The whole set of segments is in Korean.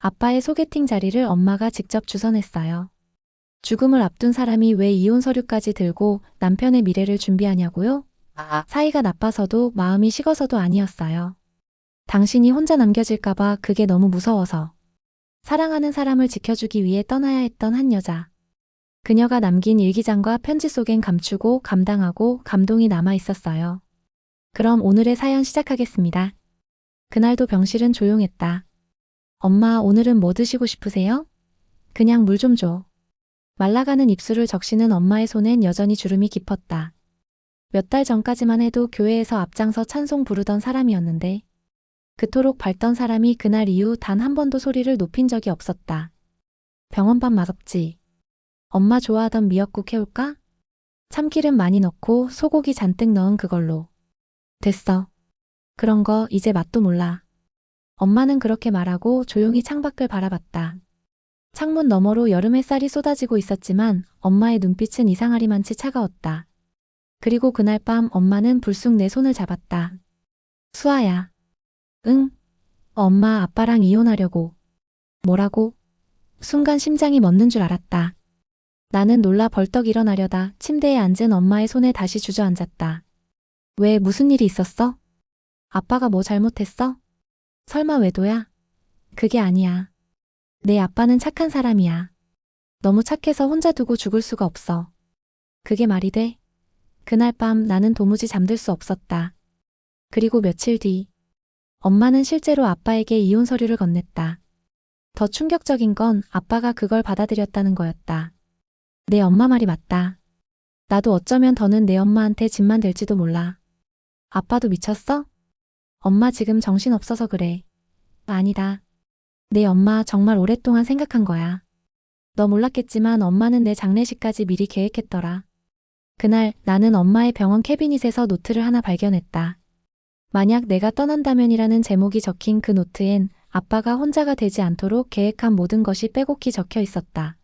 아빠의 소개팅 자리를 엄마가 직접 주선했어요. 죽음을 앞둔 사람이 왜 이혼 서류까지 들고 남편의 미래를 준비하냐고요? 사이가 나빠서도 마음이 식어서도 아니었어요. 당신이 혼자 남겨질까봐 그게 너무 무서워서. 사랑하는 사람을 지켜주기 위해 떠나야 했던 한 여자. 그녀가 남긴 일기장과 편지 속엔 감추고 감당하고 감동이 남아 있었어요. 그럼 오늘의 사연 시작하겠습니다. 그날도 병실은 조용했다. 엄마, 오늘은 뭐 드시고 싶으세요? 그냥 물 좀 줘. 말라가는 입술을 적시는 엄마의 손엔 여전히 주름이 깊었다. 몇 달 전까지만 해도 교회에서 앞장서 찬송 부르던 사람이었는데 그토록 밝던 사람이 그날 이후 단 한 번도 소리를 높인 적이 없었다. 병원밥 맛없지? 엄마 좋아하던 미역국 해올까? 참기름 많이 넣고 소고기 잔뜩 넣은 그걸로. 됐어. 그런 거 이제 맛도 몰라. 엄마는 그렇게 말하고 조용히 창밖을 바라봤다. 창문 너머로 여름 햇살이 쏟아지고 있었지만 엄마의 눈빛은 이상하리만치 차가웠다. 그리고 그날 밤 엄마는 불쑥 내 손을 잡았다. 수아야. 응? 엄마, 아빠랑 이혼하려고. 뭐라고? 순간 심장이 멎는 줄 알았다. 나는 놀라 벌떡 일어나려다 침대에 앉은 엄마의 손에 다시 주저앉았다. 왜, 무슨 일이 있었어? 아빠가 뭐 잘못했어? 설마 외도야? 그게 아니야. 내 아빠는 착한 사람이야. 너무 착해서 혼자 두고 죽을 수가 없어. 그게 말이 돼? 그날 밤 나는 도무지 잠들 수 없었다. 그리고 며칠 뒤 엄마는 실제로 아빠에게 이혼 서류를 건넸다. 더 충격적인 건 아빠가 그걸 받아들였다는 거였다. 내 엄마 말이 맞다. 나도 어쩌면 더는 내 엄마한테 짐만 될지도 몰라. 아빠도 미쳤어? 엄마 지금 정신없어서 그래. 아니다. 내 엄마 정말 오랫동안 생각한 거야. 너 몰랐겠지만 엄마는 내 장례식까지 미리 계획했더라. 그날 나는 엄마의 병원 캐비닛에서 노트를 하나 발견했다. 만약 내가 떠난다면이라는 제목이 적힌 그 노트엔 아빠가 혼자가 되지 않도록 계획한 모든 것이 빼곡히 적혀 있었다.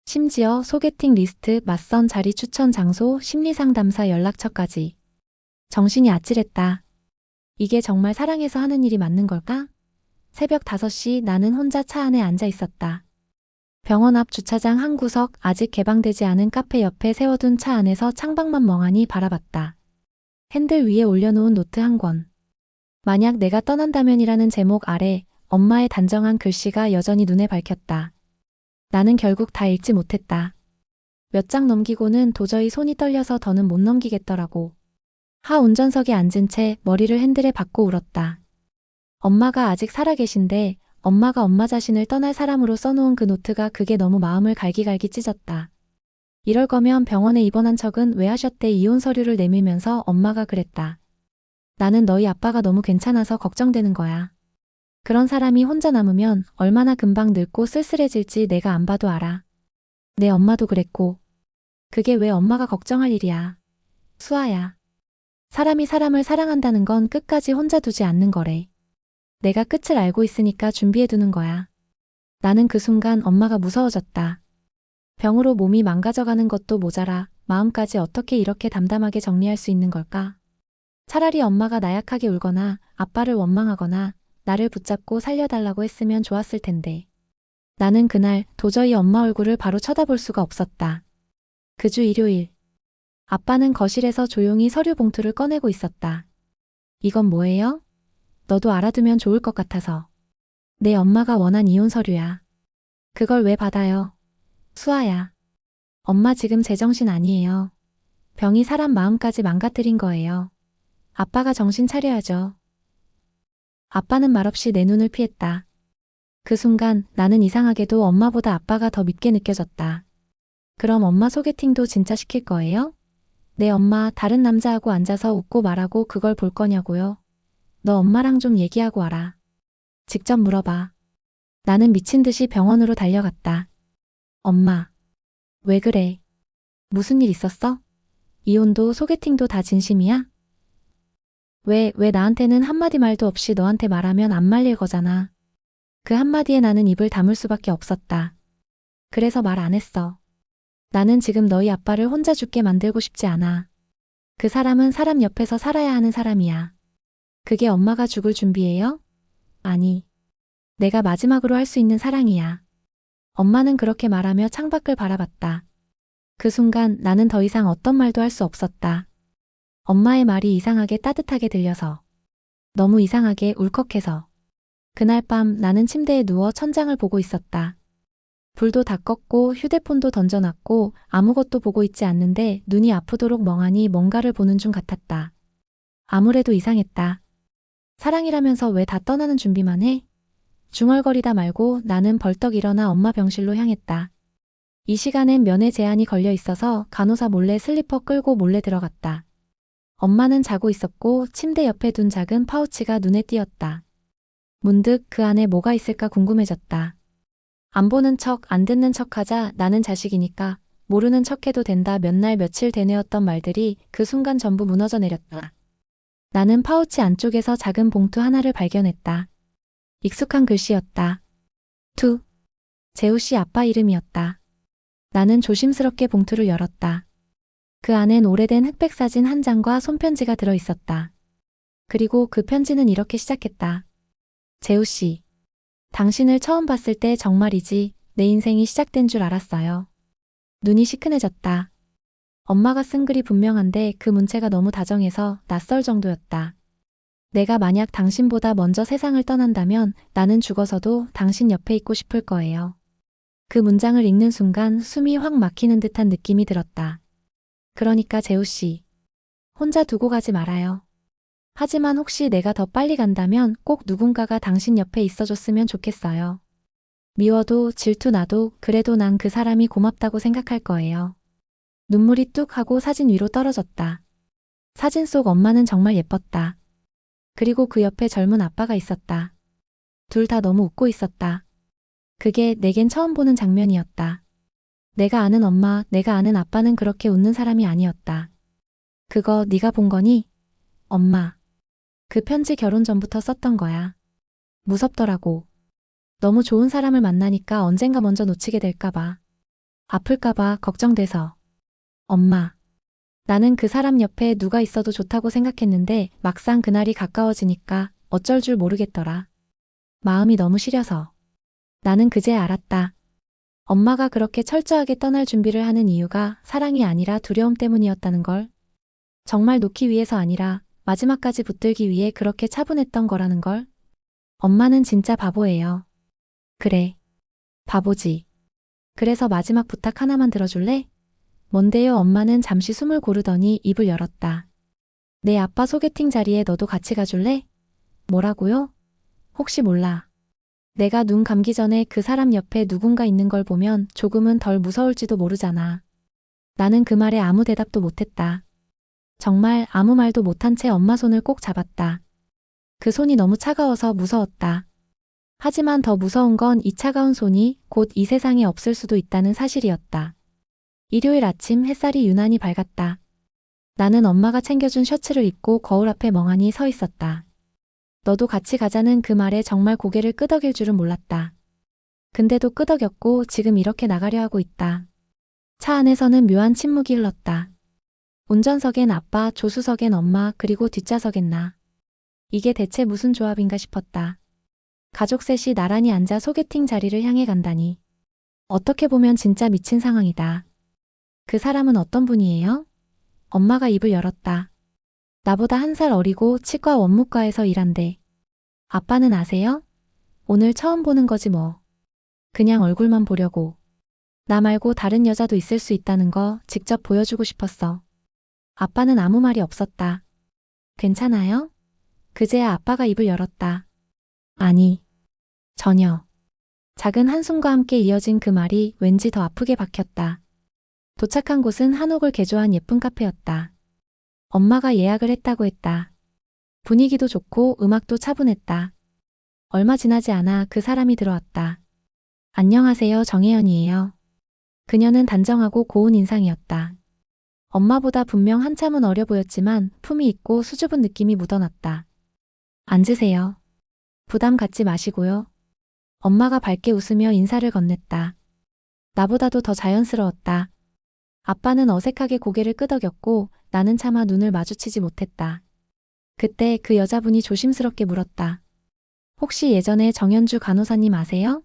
심지어 소개팅 리스트, 맞선 자리 추천 장소, 심리상담사 연락처까지. 정신이 아찔했다. 이게 정말 사랑해서 하는 일이 맞는 걸까? 새벽 5시 나는 혼자 차 안에 앉아 있었다. 병원 앞 주차장 한 구석, 아직 개방되지 않은 카페 옆에 세워둔 차 안에서 창밖만 멍하니 바라봤다. 핸들 위에 올려놓은 노트 한 권. 만약 내가 떠난다면이라는 제목 아래 엄마의 단정한 글씨가 여전히 눈에 밝혔다. 나는 결국 다 읽지 못했다. 몇 장 넘기고는 도저히 손이 떨려서 더는 못 넘기겠더라고. 하 운전석에 앉은 채 머리를 핸들에 박고 울었다. 엄마가 아직 살아계신데 엄마가 엄마 자신을 떠날 사람으로 써놓은 그 노트가 그게 너무 마음을 갈기갈기 찢었다. 이럴 거면 병원에 입원한 척은 왜 하셨대? 이혼 서류를 내밀면서 엄마가 그랬다. 나는 너희 아빠가 너무 괜찮아서 걱정되는 거야. 그런 사람이 혼자 남으면 얼마나 금방 늙고 쓸쓸해질지 내가 안 봐도 알아. 내 엄마도 그랬고. 그게 왜 엄마가 걱정할 일이야. 수아야. 사람이 사람을 사랑한다는 건 끝까지 혼자 두지 않는 거래. 내가 끝을 알고 있으니까 준비해두는 거야. 나는 그 순간 엄마가 무서워졌다. 병으로 몸이 망가져가는 것도 모자라 마음까지 어떻게 이렇게 담담하게 정리할 수 있는 걸까? 차라리 엄마가 나약하게 울거나 아빠를 원망하거나 나를 붙잡고 살려달라고 했으면 좋았을 텐데. 나는 그날 도저히 엄마 얼굴을 바로 쳐다볼 수가 없었다. 그 주 일요일. 아빠는 거실에서 조용히 서류 봉투를 꺼내고 있었다. 이건 뭐예요? 너도 알아두면 좋을 것 같아서. 내 엄마가 원한 이혼 서류야. 그걸 왜 받아요? 수아야. 엄마 지금 제정신 아니에요. 병이 사람 마음까지 망가뜨린 거예요. 아빠가 정신 차려야죠. 아빠는 말없이 내 눈을 피했다. 그 순간 나는 이상하게도 엄마보다 아빠가 더 밉게 느껴졌다. 그럼 엄마 소개팅도 진짜 시킬 거예요? 내 엄마 다른 남자하고 앉아서 웃고 말하고 그걸 볼 거냐고요? 너 엄마랑 좀 얘기하고 와라. 직접 물어봐. 나는 미친 듯이 병원으로 달려갔다. 엄마. 왜 그래? 무슨 일 있었어? 이혼도 소개팅도 다 진심이야? 왜 나한테는 한마디 말도 없이 너한테 말하면 안 말릴 거잖아. 그 한마디에 나는 입을 다물 수밖에 없었다. 그래서 말 안 했어. 나는 지금 너희 아빠를 혼자 죽게 만들고 싶지 않아. 그 사람은 사람 옆에서 살아야 하는 사람이야. 그게 엄마가 죽을 준비예요? 아니. 내가 마지막으로 할 수 있는 사랑이야. 엄마는 그렇게 말하며 창밖을 바라봤다. 그 순간 나는 더 이상 어떤 말도 할 수 없었다. 엄마의 말이 이상하게 따뜻하게 들려서, 너무 이상하게 울컥해서. 그날 밤 나는 침대에 누워 천장을 보고 있었다. 불도 다 껐고 휴대폰도 던져놨고 아무것도 보고 있지 않는데 눈이 아프도록 멍하니 뭔가를 보는 중 같았다. 아무래도 이상했다. 사랑이라면서 왜 다 떠나는 준비만 해? 중얼거리다 말고 나는 벌떡 일어나 엄마 병실로 향했다. 이 시간엔 면회 제한이 걸려 있어서 간호사 몰래 슬리퍼 끌고 몰래 들어갔다. 엄마는 자고 있었고 침대 옆에 둔 작은 파우치가 눈에 띄었다. 문득 그 안에 뭐가 있을까 궁금해졌다. 안 보는 척, 안 듣는 척 하자 나는 자식이니까 모르는 척 해도 된다 몇 날 며칠 되뇌었던 말들이 그 순간 전부 무너져 내렸다. 나는 파우치 안쪽에서 작은 봉투 하나를 발견했다. 익숙한 글씨였다. 투. 재우 씨 아빠 이름이었다. 나는 조심스럽게 봉투를 열었다. 그 안엔 오래된 흑백 사진 한 장과 손편지가 들어 있었다. 그리고 그 편지는 이렇게 시작했다. 재우 씨. 당신을 처음 봤을 때 정말이지 내 인생이 시작된 줄 알았어요. 눈이 시큰해졌다. 엄마가 쓴 글이 분명한데 그 문체가 너무 다정해서 낯설 정도였다. 내가 만약 당신보다 먼저 세상을 떠난다면 나는 죽어서도 당신 옆에 있고 싶을 거예요. 그 문장을 읽는 순간 숨이 확 막히는 듯한 느낌이 들었다. 그러니까 재우 씨. 혼자 두고 가지 말아요. 하지만 혹시 내가 더 빨리 간다면 꼭 누군가가 당신 옆에 있어줬으면 좋겠어요. 미워도 질투 나도 그래도 난 그 사람이 고맙다고 생각할 거예요. 눈물이 뚝 하고 사진 위로 떨어졌다. 사진 속 엄마는 정말 예뻤다. 그리고 그 옆에 젊은 아빠가 있었다. 둘 다 너무 웃고 있었다. 그게 내겐 처음 보는 장면이었다. 내가 아는 엄마, 내가 아는 아빠는 그렇게 웃는 사람이 아니었다. 그거 네가 본 거니? 엄마. 그 편지 결혼 전부터 썼던 거야. 무섭더라고. 너무 좋은 사람을 만나니까 언젠가 먼저 놓치게 될까봐. 아플까봐 걱정돼서. 엄마. 나는 그 사람 옆에 누가 있어도 좋다고 생각했는데 막상 그날이 가까워지니까 어쩔 줄 모르겠더라. 마음이 너무 시려서. 나는 그제 알았다. 엄마가 그렇게 철저하게 떠날 준비를 하는 이유가 사랑이 아니라 두려움 때문이었다는 걸. 정말 놓기 위해서 아니라 마지막까지 붙들기 위해 그렇게 차분했던 거라는 걸. 엄마는 진짜 바보예요. 그래. 바보지. 그래서 마지막 부탁 하나만 들어줄래? 뭔데요? 엄마는 잠시 숨을 고르더니 입을 열었다. 내 아빠 소개팅 자리에 너도 같이 가줄래? 뭐라고요? 혹시 몰라. 내가 눈 감기 전에 그 사람 옆에 누군가 있는 걸 보면 조금은 덜 무서울지도 모르잖아. 나는 그 말에 아무 대답도 못했다. 정말 아무 말도 못한 채 엄마 손을 꼭 잡았다. 그 손이 너무 차가워서 무서웠다. 하지만 더 무서운 건 이 차가운 손이 곧 이 세상에 없을 수도 있다는 사실이었다. 일요일 아침 햇살이 유난히 밝았다. 나는 엄마가 챙겨준 셔츠를 입고 거울 앞에 멍하니 서 있었다. 너도 같이 가자는 그 말에 정말 고개를 끄덕일 줄은 몰랐다. 근데도 끄덕였고 지금 이렇게 나가려 하고 있다. 차 안에서는 묘한 침묵이 흘렀다. 운전석엔 아빠, 조수석엔 엄마, 그리고 뒷좌석엔 나. 이게 대체 무슨 조합인가 싶었다. 가족 셋이 나란히 앉아 소개팅 자리를 향해 간다니. 어떻게 보면 진짜 미친 상황이다. 그 사람은 어떤 분이에요? 엄마가 입을 열었다. 나보다 1살 어리고 치과 원무과에서 일한대. 아빠는 아세요? 오늘 처음 보는 거지 뭐. 그냥 얼굴만 보려고. 나 말고 다른 여자도 있을 수 있다는 거 직접 보여주고 싶었어. 아빠는 아무 말이 없었다. 괜찮아요? 그제야 아빠가 입을 열었다. 아니. 전혀. 작은 한숨과 함께 이어진 그 말이 왠지 더 아프게 박혔다. 도착한 곳은 한옥을 개조한 예쁜 카페였다. 엄마가 예약을 했다고 했다. 분위기도 좋고 음악도 차분했다. 얼마 지나지 않아 그 사람이 들어왔다. 안녕하세요, 정혜연이에요. 그녀는 단정하고 고운 인상이었다. 엄마보다 분명 한참은 어려 보였지만 품이 있고 수줍은 느낌이 묻어났다. 앉으세요. 부담 갖지 마시고요. 엄마가 밝게 웃으며 인사를 건넸다. 나보다도 더 자연스러웠다. 아빠는 어색하게 고개를 끄덕였고 나는 차마 눈을 마주치지 못했다. 그때 그 여자분이 조심스럽게 물었다. 혹시 예전에 정연주 간호사님 아세요?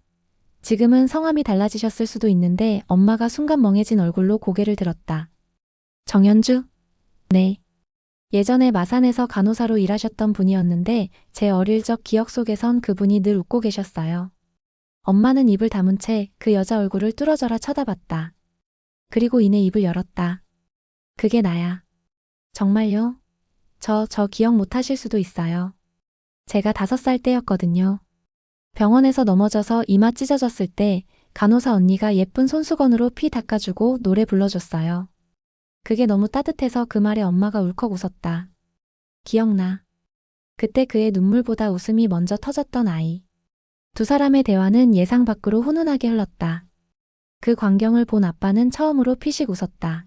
지금은 성함이 달라지셨을 수도 있는데 엄마가 순간 멍해진 얼굴로 고개를 들었다. 정연주? 네. 예전에 마산에서 간호사로 일하셨던 분이었는데 제 어릴 적 기억 속에선 그분이 늘 웃고 계셨어요. 엄마는 입을 다문 채 그 여자 얼굴을 뚫어져라 쳐다봤다. 그리고 이내 입을 열었다. 그게 나야. 정말요? 저 기억 못 하실 수도 있어요. 제가 5살 때였거든요. 병원에서 넘어져서 이마 찢어졌을 때 간호사 언니가 예쁜 손수건으로 피 닦아주고 노래 불러줬어요. 그게 너무 따뜻해서 그 말에 엄마가 울컥 웃었다. 기억나. 그때 그의 눈물보다 웃음이 먼저 터졌던 아이. 두 사람의 대화는 예상 밖으로 훈훈하게 흘렀다. 그 광경을 본 아빠는 처음으로 피식 웃었다.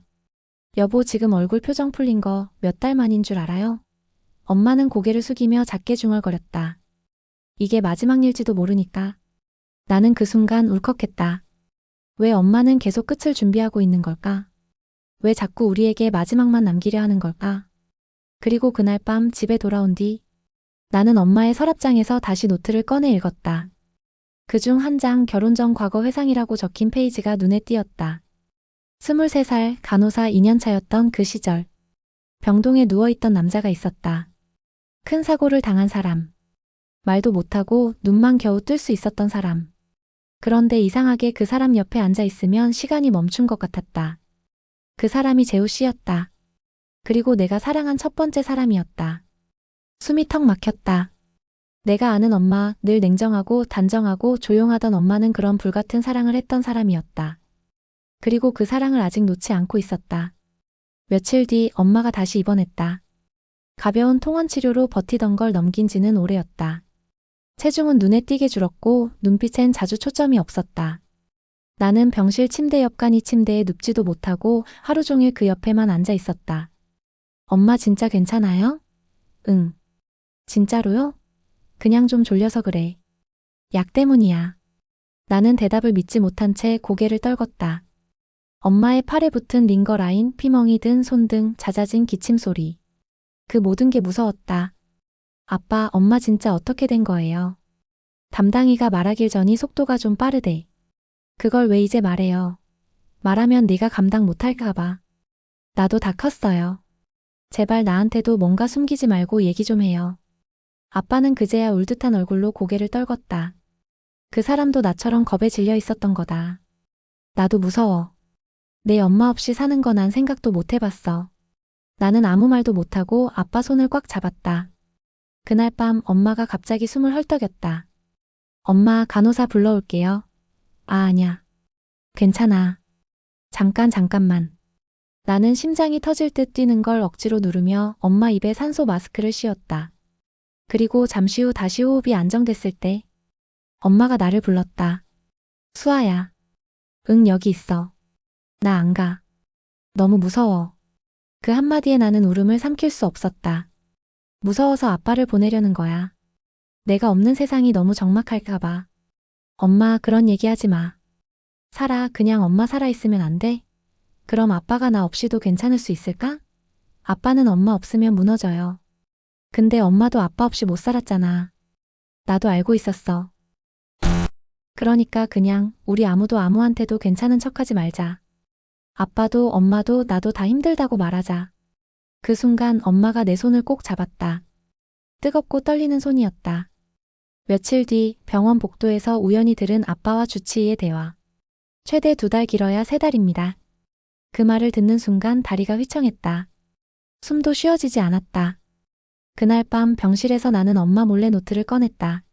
여보, 지금 얼굴 표정 풀린 거 몇 달 만인 줄 알아요? 엄마는 고개를 숙이며 작게 중얼거렸다. 이게 마지막 일지도 모르니까. 나는 그 순간 울컥했다. 왜 엄마는 계속 끝을 준비하고 있는 걸까? 왜 자꾸 우리에게 마지막만 남기려 하는 걸까? 그리고 그날 밤 집에 돌아온 뒤 나는 엄마의 서랍장에서 다시 노트를 꺼내 읽었다. 그중 한 장 결혼 전 과거 회상이라고 적힌 페이지가 눈에 띄었다. 23살 간호사 2년차였던 그 시절. 병동에 누워있던 남자가 있었다. 큰 사고를 당한 사람. 말도 못하고 눈만 겨우 뜰 수 있었던 사람. 그런데 이상하게 그 사람 옆에 앉아 있으면 시간이 멈춘 것 같았다. 그 사람이 재우 씨였다. 그리고 내가 사랑한 첫 번째 사람이었다. 숨이 턱 막혔다. 내가 아는 엄마, 늘 냉정하고 단정하고 조용하던 엄마는 그런 불같은 사랑을 했던 사람이었다. 그리고 그 사랑을 아직 놓지 않고 있었다. 며칠 뒤 엄마가 다시 입원했다. 가벼운 통원 치료로 버티던 걸 넘긴 지는 오래였다. 체중은 눈에 띄게 줄었고 눈빛엔 자주 초점이 없었다. 나는 병실 침대 옆 간이 침대에 눕지도 못하고 하루 종일 그 옆에만 앉아 있었다. 엄마 진짜 괜찮아요? 응. 진짜로요? 그냥 좀 졸려서 그래. 약 때문이야. 나는 대답을 믿지 못한 채 고개를 떨궜다. 엄마의 팔에 붙은 링거 라인, 피멍이 든 손등, 잦아진 기침 소리. 그 모든 게 무서웠다. 아빠, 엄마 진짜 어떻게 된 거예요? 담당이가 말하길 전이 속도가 좀 빠르대. 그걸 왜 이제 말해요? 말하면 네가 감당 못할까 봐. 나도 다 컸어요. 제발 나한테도 뭔가 숨기지 말고 얘기 좀 해요. 아빠는 그제야 울듯한 얼굴로 고개를 떨궜다. 그 사람도 나처럼 겁에 질려 있었던 거다. 나도 무서워. 내 엄마 없이 사는 거 난 생각도 못 해봤어. 나는 아무 말도 못하고 아빠 손을 꽉 잡았다. 그날 밤 엄마가 갑자기 숨을 헐떡였다. 엄마, 간호사 불러올게요. 아, 아냐. 괜찮아. 잠깐만. 나는 심장이 터질 듯 뛰는 걸 억지로 누르며 엄마 입에 산소 마스크를 씌웠다. 그리고 잠시 후 다시 호흡이 안정됐을 때 엄마가 나를 불렀다. 수아야. 응, 여기 있어. 나 안 가. 너무 무서워. 그 한마디에 나는 울음을 삼킬 수 없었다. 무서워서 아빠를 보내려는 거야. 내가 없는 세상이 너무 적막할까 봐. 엄마, 그런 얘기하지 마. 살아, 그냥 엄마 살아있으면 안 돼? 그럼 아빠가 나 없이도 괜찮을 수 있을까? 아빠는 엄마 없으면 무너져요. 근데 엄마도 아빠 없이 못 살았잖아. 나도 알고 있었어. 그러니까 그냥 우리 아무도 아무한테도 괜찮은 척하지 말자. 아빠도 엄마도 나도 다 힘들다고 말하자. 그 순간 엄마가 내 손을 꼭 잡았다. 뜨겁고 떨리는 손이었다. 며칠 뒤 병원 복도에서 우연히 들은 아빠와 주치의의 대화. 최대 2달 길어야 3달입니다. 그 말을 듣는 순간 다리가 휘청했다. 숨도 쉬어지지 않았다. 그날 밤 병실에서 나는 엄마 몰래 노트를 꺼냈다.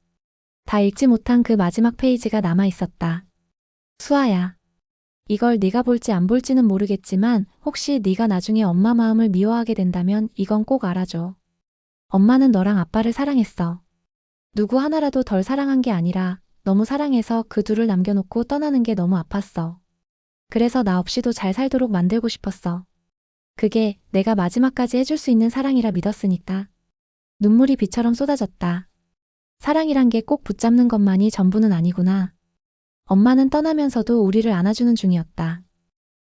다 읽지 못한 그 마지막 페이지가 남아 있었다. 수아야. 이걸 네가 볼지 안 볼지는 모르겠지만 혹시 네가 나중에 엄마 마음을 미워하게 된다면 이건 꼭 알아줘. 엄마는 너랑 아빠를 사랑했어. 누구 하나라도 덜 사랑한 게 아니라 너무 사랑해서 그 둘을 남겨놓고 떠나는 게 너무 아팠어. 그래서 나 없이도 잘 살도록 만들고 싶었어. 그게 내가 마지막까지 해줄 수 있는 사랑이라 믿었으니까. 눈물이 비처럼 쏟아졌다. 사랑이란 게 꼭 붙잡는 것만이 전부는 아니구나. 엄마는 떠나면서도 우리를 안아주는 중이었다.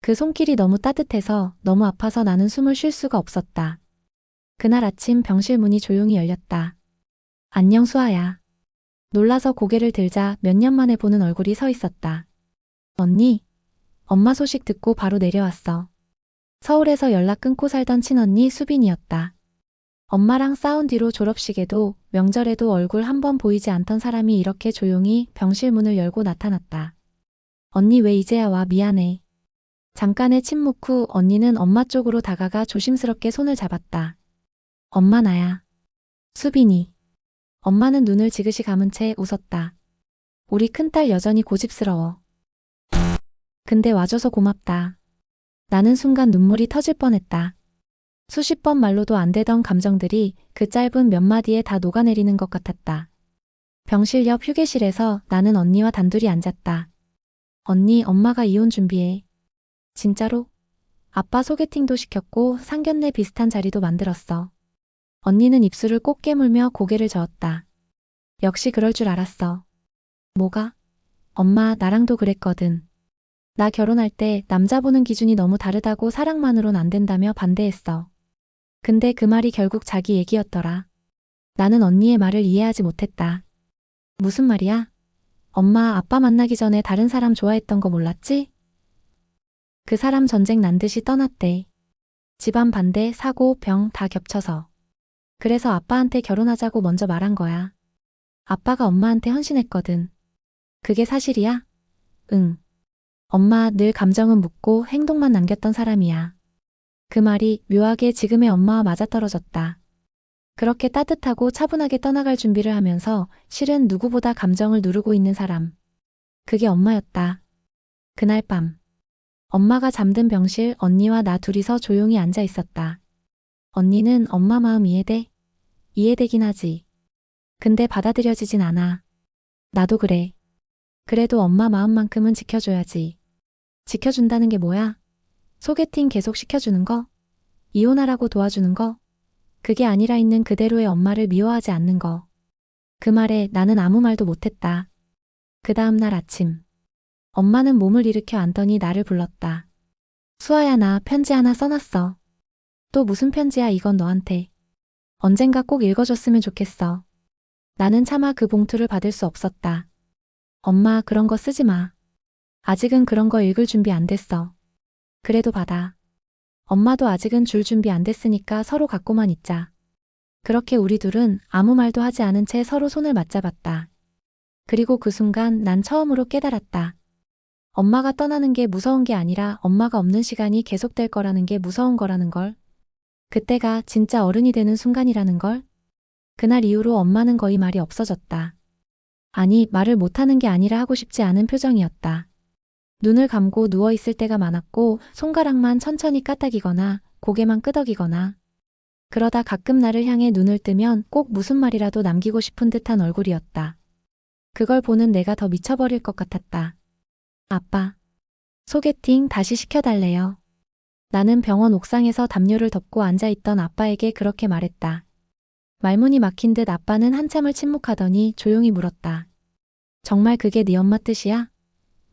그 손길이 너무 따뜻해서 너무 아파서 나는 숨을 쉴 수가 없었다. 그날 아침 병실 문이 조용히 열렸다. 안녕 수아야. 놀라서 고개를 들자 몇 년 만에 보는 얼굴이 서 있었다. 언니, 엄마 소식 듣고 바로 내려왔어. 서울에서 연락 끊고 살던 친언니 수빈이었다. 엄마랑 싸운 뒤로 졸업식에도 명절에도 얼굴 한 번 보이지 않던 사람이 이렇게 조용히 병실 문을 열고 나타났다. 언니 왜 이제야 와? 미안해. 잠깐의 침묵 후 언니는 엄마 쪽으로 다가가 조심스럽게 손을 잡았다. 엄마 나야. 수빈이. 엄마는 눈을 지그시 감은 채 웃었다. 우리 큰딸 여전히 고집스러워. 근데 와줘서 고맙다. 나는 순간 눈물이 터질 뻔했다. 수십 번 말로도 안 되던 감정들이 그 짧은 몇 마디에 다 녹아내리는 것 같았다. 병실 옆 휴게실에서 나는 언니와 단둘이 앉았다. 언니, 엄마가 이혼 준비해. 진짜로? 아빠 소개팅도 시켰고 상견례 비슷한 자리도 만들었어. 언니는 입술을 꼭 깨물며 고개를 저었다. 역시 그럴 줄 알았어. 뭐가? 엄마, 나랑도 그랬거든. 나 결혼할 때 남자 보는 기준이 너무 다르다고 사랑만으론 안 된다며 반대했어. 근데 그 말이 결국 자기 얘기였더라. 나는 언니의 말을 이해하지 못했다. 무슨 말이야? 엄마, 아빠 만나기 전에 다른 사람 좋아했던 거 몰랐지? 그 사람 전쟁 난 듯이 떠났대. 집안 반대, 사고, 병 다 겹쳐서. 그래서 아빠한테 결혼하자고 먼저 말한 거야. 아빠가 엄마한테 헌신했거든. 그게 사실이야? 응. 엄마 늘 감정은 묻고 행동만 남겼던 사람이야. 그 말이 묘하게 지금의 엄마와 맞아떨어졌다. 그렇게 따뜻하고 차분하게 떠나갈 준비를 하면서 실은 누구보다 감정을 누르고 있는 사람. 그게 엄마였다. 그날 밤. 엄마가 잠든 병실 언니와 나 둘이서 조용히 앉아 있었다. 언니는 엄마 마음 이해돼? 이해되긴 하지. 근데 받아들여지진 않아. 나도 그래. 그래도 엄마 마음만큼은 지켜줘야지. 지켜준다는 게 뭐야? 소개팅 계속 시켜주는 거? 이혼하라고 도와주는 거? 그게 아니라 있는 그대로의 엄마를 미워하지 않는 거. 그 말에 나는 아무 말도 못했다. 그 다음 날 아침. 엄마는 몸을 일으켜 앉더니 나를 불렀다. 수아야, 나 편지 하나 써놨어. 또 무슨 편지야? 이건 너한테. 언젠가 꼭 읽어줬으면 좋겠어. 나는 차마 그 봉투를 받을 수 없었다. 엄마, 그런 거 쓰지 마. 아직은 그런 거 읽을 준비 안 됐어. 그래도 받아. 엄마도 아직은 줄 준비 안 됐으니까 서로 갖고만 있자. 그렇게 우리 둘은 아무 말도 하지 않은 채 서로 손을 맞잡았다. 그리고 그 순간 난 처음으로 깨달았다. 엄마가 떠나는 게 무서운 게 아니라 엄마가 없는 시간이 계속될 거라는 게 무서운 거라는 걸. 그때가 진짜 어른이 되는 순간이라는 걸. 그날 이후로 엄마는 거의 말이 없어졌다. 아니, 말을 못하는 게 아니라 하고 싶지 않은 표정이었다. 눈을 감고 누워있을 때가 많았고 손가락만 천천히 까딱이거나 고개만 끄덕이거나 그러다 가끔 나를 향해 눈을 뜨면 꼭 무슨 말이라도 남기고 싶은 듯한 얼굴이었다. 그걸 보는 내가 더 미쳐버릴 것 같았다. 아빠, 소개팅 다시 시켜달래요. 나는 병원 옥상에서 담요를 덮고 앉아있던 아빠에게 그렇게 말했다. 말문이 막힌 듯 아빠는 한참을 침묵하더니 조용히 물었다. 정말 그게 네 엄마 뜻이야?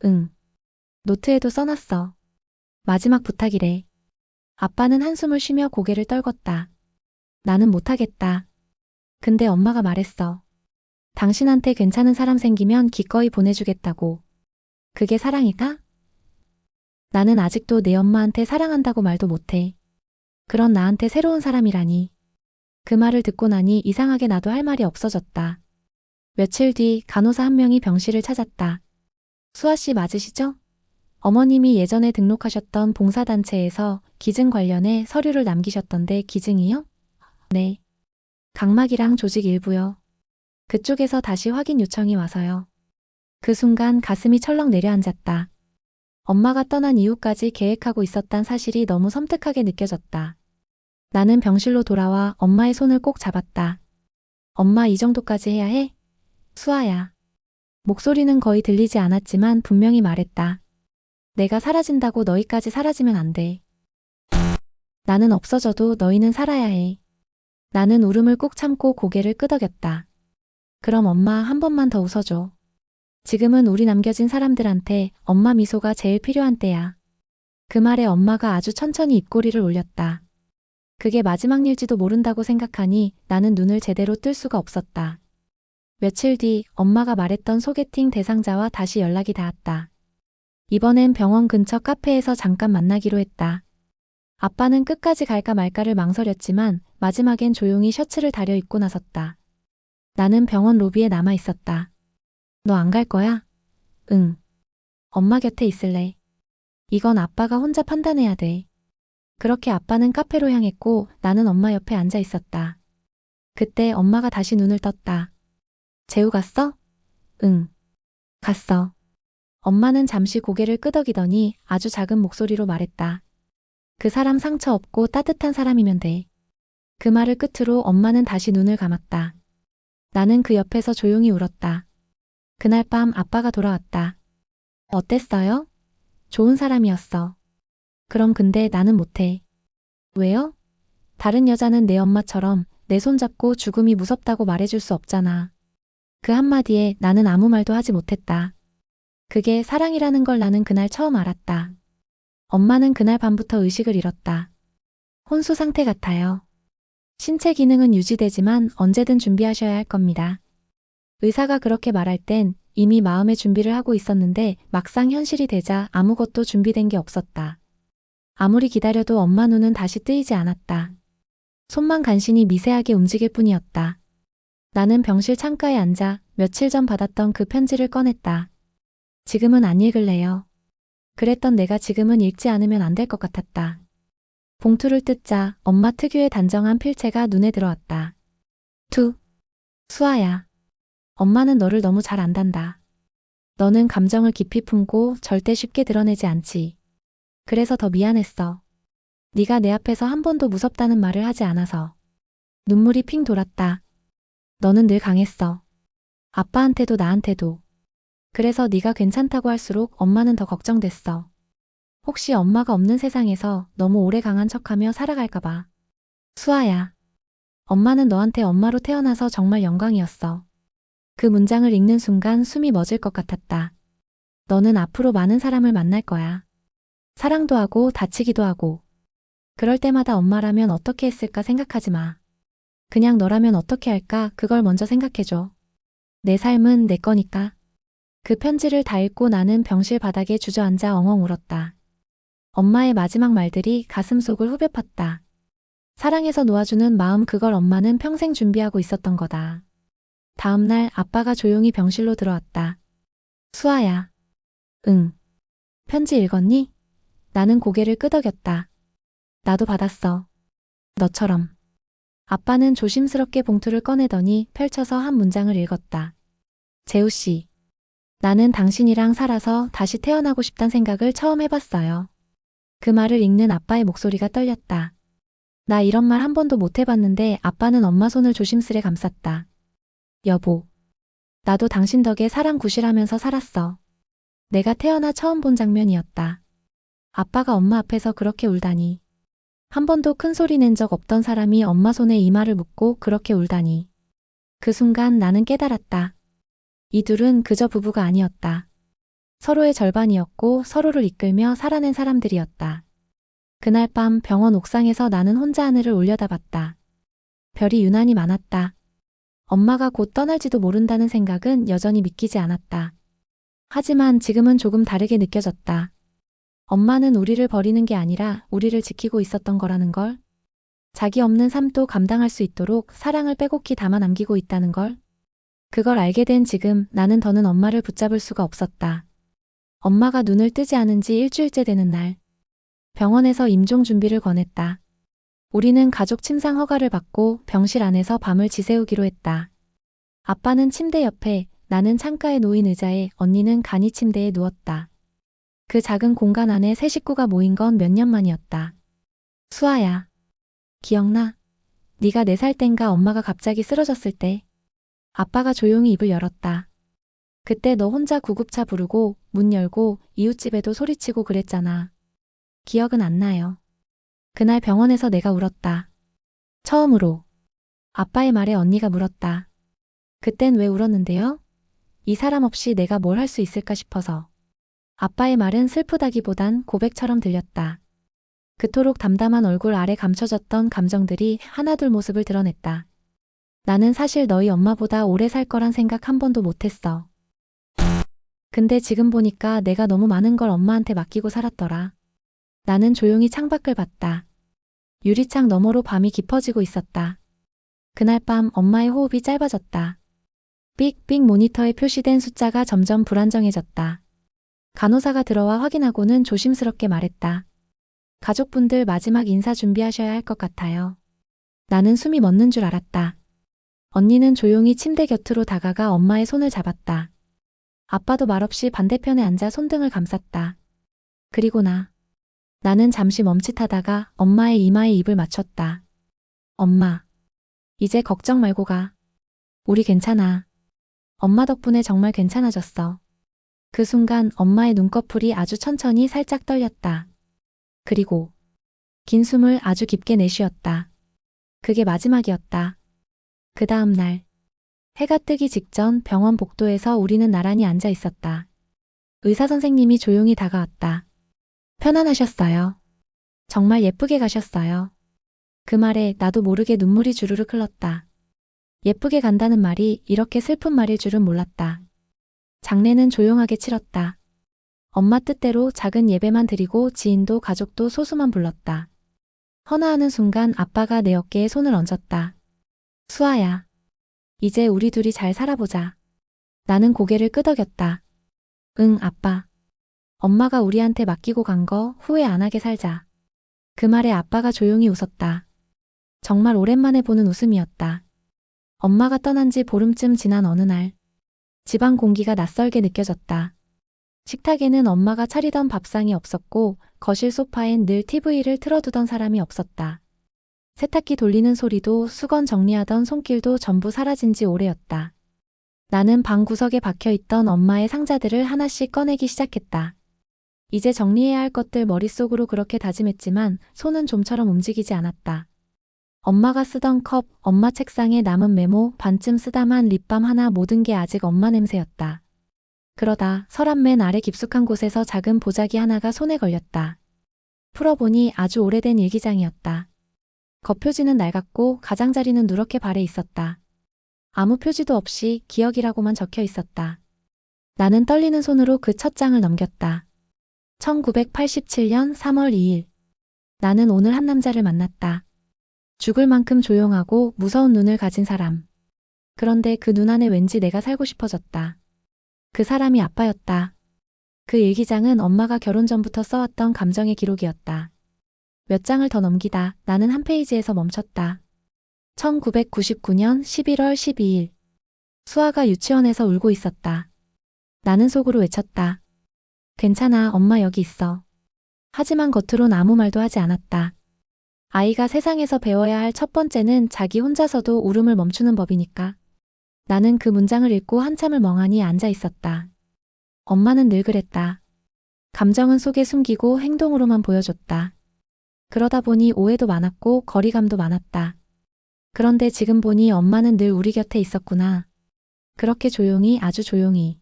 응. 노트에도 써놨어. 마지막 부탁이래. 아빠는 한숨을 쉬며 고개를 떨궜다. 나는 못하겠다. 근데 엄마가 말했어. 당신한테 괜찮은 사람 생기면 기꺼이 보내주겠다고. 그게 사랑이다? 나는 아직도 내 엄마한테 사랑한다고 말도 못해. 그런 나한테 새로운 사람이라니. 그 말을 듣고 나니 이상하게 나도 할 말이 없어졌다. 며칠 뒤 간호사 한 명이 병실을 찾았다. 수아 씨 맞으시죠? 어머님이 예전에 등록하셨던 봉사단체에서 기증 관련해 서류를 남기셨던데 기증이요? 네. 각막이랑 조직 일부요. 그쪽에서 다시 확인 요청이 와서요. 그 순간 가슴이 철렁 내려앉았다. 엄마가 떠난 이후까지 계획하고 있었단 사실이 너무 섬뜩하게 느껴졌다. 나는 병실로 돌아와 엄마의 손을 꼭 잡았다. 엄마, 이 정도까지 해야 해? 수아야. 목소리는 거의 들리지 않았지만 분명히 말했다. 내가 사라진다고 너희까지 사라지면 안 돼. 나는 없어져도 너희는 살아야 해. 나는 울음을 꾹 참고 고개를 끄덕였다. 그럼 엄마 한 번만 더 웃어줘. 지금은 우리 남겨진 사람들한테 엄마 미소가 제일 필요한 때야. 그 말에 엄마가 아주 천천히 입꼬리를 올렸다. 그게 마지막 일지도 모른다고 생각하니 나는 눈을 제대로 뜰 수가 없었다. 며칠 뒤 엄마가 말했던 소개팅 대상자와 다시 연락이 닿았다. 이번엔 병원 근처 카페에서 잠깐 만나기로 했다. 아빠는 끝까지 갈까 말까를 망설였지만 마지막엔 조용히 셔츠를 다려 입고 나섰다. 나는 병원 로비에 남아 있었다. 너 안 갈 거야? 응. 엄마 곁에 있을래. 이건 아빠가 혼자 판단해야 돼. 그렇게 아빠는 카페로 향했고 나는 엄마 옆에 앉아 있었다. 그때 엄마가 다시 눈을 떴다. 재우 갔어? 응. 갔어. 엄마는 잠시 고개를 끄덕이더니 아주 작은 목소리로 말했다. 그 사람 상처 없고 따뜻한 사람이면 돼. 그 말을 끝으로 엄마는 다시 눈을 감았다. 나는 그 옆에서 조용히 울었다. 그날 밤 아빠가 돌아왔다. 어땠어요? 좋은 사람이었어. 그럼 근데 나는 못해. 왜요? 다른 여자는 내 엄마처럼 내 손 잡고 죽음이 무섭다고 말해줄 수 없잖아. 그 한마디에 나는 아무 말도 하지 못했다. 그게 사랑이라는 걸 나는 그날 처음 알았다. 엄마는 그날 밤부터 의식을 잃었다. 혼수 상태 같아요. 신체 기능은 유지되지만 언제든 준비하셔야 할 겁니다. 의사가 그렇게 말할 땐 이미 마음의 준비를 하고 있었는데 막상 현실이 되자 아무것도 준비된 게 없었다. 아무리 기다려도 엄마 눈은 다시 뜨이지 않았다. 손만 간신히 미세하게 움직일 뿐이었다. 나는 병실 창가에 앉아 며칠 전 받았던 그 편지를 꺼냈다. 지금은 안 읽을래요. 그랬던 내가 지금은 읽지 않으면 안 될 것 같았다. 봉투를 뜯자 엄마 특유의 단정한 필체가 눈에 들어왔다. 수아야. 엄마는 너를 너무 잘 안단다. 너는 감정을 깊이 품고 절대 쉽게 드러내지 않지. 그래서 더 미안했어. 네가 내 앞에서 한 번도 무섭다는 말을 하지 않아서. 눈물이 핑 돌았다. 너는 늘 강했어. 아빠한테도 나한테도. 그래서 네가 괜찮다고 할수록 엄마는 더 걱정됐어. 혹시 엄마가 없는 세상에서 너무 오래 강한 척하며 살아갈까 봐. 수아야. 엄마는 너한테 엄마로 태어나서 정말 영광이었어. 그 문장을 읽는 순간 숨이 멎을 것 같았다. 너는 앞으로 많은 사람을 만날 거야. 사랑도 하고 다치기도 하고. 그럴 때마다 엄마라면 어떻게 했을까 생각하지 마. 그냥 너라면 어떻게 할까 그걸 먼저 생각해줘. 내 삶은 내 거니까. 그 편지를 다 읽고 나는 병실 바닥에 주저앉아 엉엉 울었다. 엄마의 마지막 말들이 가슴속을 후벼 팠다. 사랑해서 놓아주는 마음 그걸 엄마는 평생 준비하고 있었던 거다. 다음 날 아빠가 조용히 병실로 들어왔다. 수아야. 응. 편지 읽었니? 나는 고개를 끄덕였다. 나도 받았어. 너처럼. 아빠는 조심스럽게 봉투를 꺼내더니 펼쳐서 한 문장을 읽었다. 재우 씨. 나는 당신이랑 살아서 다시 태어나고 싶단 생각을 처음 해봤어요. 그 말을 읽는 아빠의 목소리가 떨렸다. 나 이런 말 한 번도 못 해봤는데 아빠는 엄마 손을 조심스레 감쌌다. 여보. 나도 당신 덕에 사랑 구실하면서 살았어. 내가 태어나 처음 본 장면이었다. 아빠가 엄마 앞에서 그렇게 울다니. 한 번도 큰 소리 낸 적 없던 사람이 엄마 손에 이마를 묻고 그렇게 울다니. 그 순간 나는 깨달았다. 이 둘은 그저 부부가 아니었다. 서로의 절반이었고 서로를 이끌며 살아낸 사람들이었다. 그날 밤 병원 옥상에서 나는 혼자 하늘을 올려다봤다. 별이 유난히 많았다. 엄마가 곧 떠날지도 모른다는 생각은 여전히 믿기지 않았다. 하지만 지금은 조금 다르게 느껴졌다. 엄마는 우리를 버리는 게 아니라 우리를 지키고 있었던 거라는 걸. 자기 없는 삶도 감당할 수 있도록 사랑을 빼곡히 담아 남기고 있다는 걸. 그걸 알게 된 지금 나는 더는 엄마를 붙잡을 수가 없었다. 엄마가 눈을 뜨지 않은 지 일주일째 되는 날. 병원에서 임종 준비를 권했다. 우리는 가족 침상 허가를 받고 병실 안에서 밤을 지새우기로 했다. 아빠는 침대 옆에, 나는 창가에 놓인 의자에, 언니는 간이 침대에 누웠다. 그 작은 공간 안에 세 식구가 모인 건 몇 년 만이었다. 수아야. 기억나? 네가 4살 땐가 엄마가 갑자기 쓰러졌을 때. 아빠가 조용히 입을 열었다. 그때 너 혼자 구급차 부르고 문 열고 이웃집에도 소리치고 그랬잖아. 기억은 안 나요. 그날 병원에서 내가 울었다. 처음으로. 아빠의 말에 언니가 물었다. 그땐 왜 울었는데요? 이 사람 없이 내가 뭘 할 수 있을까 싶어서. 아빠의 말은 슬프다기보단 고백처럼 들렸다. 그토록 담담한 얼굴 아래 감춰졌던 감정들이 하나둘 모습을 드러냈다. 나는 사실 너희 엄마보다 오래 살 거란 생각 한 번도 못했어. 근데 지금 보니까 내가 너무 많은 걸 엄마한테 맡기고 살았더라. 나는 조용히 창밖을 봤다. 유리창 너머로 밤이 깊어지고 있었다. 그날 밤 엄마의 호흡이 짧아졌다. 삑삑 모니터에 표시된 숫자가 점점 불안정해졌다. 간호사가 들어와 확인하고는 조심스럽게 말했다. 가족분들 마지막 인사 준비하셔야 할 것 같아요. 나는 숨이 멎는 줄 알았다. 언니는 조용히 침대 곁으로 다가가 엄마의 손을 잡았다. 아빠도 말없이 반대편에 앉아 손등을 감쌌다. 그리고 나는 잠시 멈칫하다가 엄마의 이마에 입을 맞췄다. 엄마, 이제 걱정 말고 가. 우리 괜찮아. 엄마 덕분에 정말 괜찮아졌어. 그 순간 엄마의 눈꺼풀이 아주 천천히 살짝 떨렸다. 그리고 긴 숨을 아주 깊게 내쉬었다. 그게 마지막이었다. 그 다음 날, 해가 뜨기 직전 병원 복도에서 우리는 나란히 앉아 있었다. 의사 선생님이 조용히 다가왔다. 편안하셨어요. 정말 예쁘게 가셨어요. 그 말에 나도 모르게 눈물이 주르륵 흘렀다. 예쁘게 간다는 말이 이렇게 슬픈 말일 줄은 몰랐다. 장례는 조용하게 치렀다. 엄마 뜻대로 작은 예배만 드리고 지인도 가족도 소수만 불렀다. 헌화하는 순간 아빠가 내 어깨에 손을 얹었다. 수아야, 이제 우리 둘이 잘 살아보자. 나는 고개를 끄덕였다. 응, 아빠. 엄마가 우리한테 맡기고 간 거 후회 안 하게 살자. 그 말에 아빠가 조용히 웃었다. 정말 오랜만에 보는 웃음이었다. 엄마가 떠난 지 보름쯤 지난 어느 날, 집안 공기가 낯설게 느껴졌다. 식탁에는 엄마가 차리던 밥상이 없었고 거실 소파엔 늘 TV를 틀어두던 사람이 없었다. 세탁기 돌리는 소리도 수건 정리하던 손길도 전부 사라진 지 오래였다. 나는 방 구석에 박혀있던 엄마의 상자들을 하나씩 꺼내기 시작했다. 이제 정리해야 할 것들 머릿속으로 그렇게 다짐했지만 손은 좀처럼 움직이지 않았다. 엄마가 쓰던 컵, 엄마 책상에 남은 메모, 반쯤 쓰다만 립밤 하나 모든 게 아직 엄마 냄새였다. 그러다 서랍 맨 아래 깊숙한 곳에서 작은 보자기 하나가 손에 걸렸다. 풀어보니 아주 오래된 일기장이었다. 겉표지는 낡았고 가장자리는 누렇게 발해 있었다. 아무 표지도 없이 기억이라고만 적혀 있었다. 나는 떨리는 손으로 그 첫 장을 넘겼다. 1987년 3월 2일. 나는 오늘 한 남자를 만났다. 죽을 만큼 조용하고 무서운 눈을 가진 사람. 그런데 그 눈 안에 왠지 내가 살고 싶어졌다. 그 사람이 아빠였다. 그 일기장은 엄마가 결혼 전부터 써왔던 감정의 기록이었다. 몇 장을 더 넘기다 나는 한 페이지에서 멈췄다. 1999년 11월 12일. 수아가 유치원에서 울고 있었다. 나는 속으로 외쳤다. 괜찮아, 엄마 여기 있어. 하지만 겉으론 아무 말도 하지 않았다. 아이가 세상에서 배워야 할 첫 번째는 자기 혼자서도 울음을 멈추는 법이니까. 나는 그 문장을 읽고 한참을 멍하니 앉아 있었다. 엄마는 늘 그랬다. 감정은 속에 숨기고 행동으로만 보여줬다. 그러다 보니 오해도 많았고 거리감도 많았다. 그런데 지금 보니 엄마는 늘 우리 곁에 있었구나. 그렇게 조용히, 아주 조용히.